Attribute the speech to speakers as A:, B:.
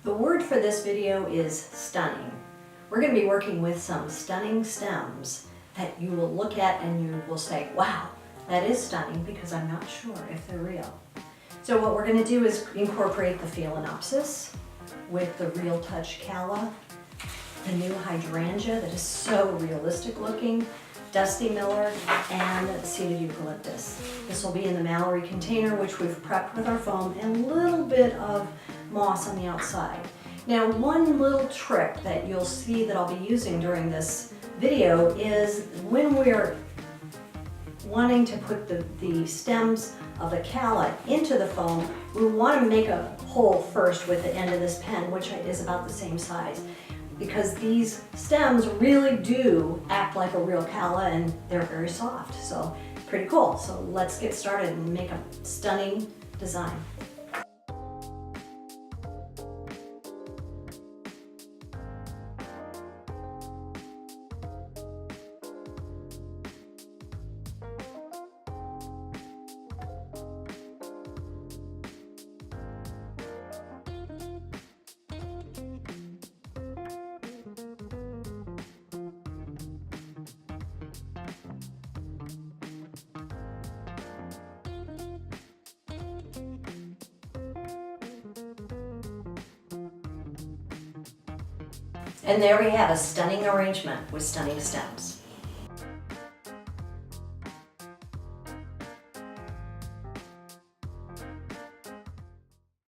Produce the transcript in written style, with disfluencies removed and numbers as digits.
A: The word for this video is stunning. We're going to be working with some stunning stems that you will look at and you will say, wow, that is stunning, because I'm not sure if they're real. So what we're going to do is incorporate the Phalaenopsis with the Real Touch Calla, the new hydrangea that is so realistic looking, Dusty Miller, and seeded eucalyptus. This will be in the Mallory container, which we've prepped with our foam, and a little bit of moss on the outside. Now, one little trick that you'll see that I'll be using during this video is when we're wanting to put the stems of the calla into the foam, we want to make a hole first with the end of this pen, which is about the same size, because these stems really do act like a real calla and they're very soft. So pretty cool. So let's get started and make a stunning design. And there we have a stunning arrangement with stunning stems.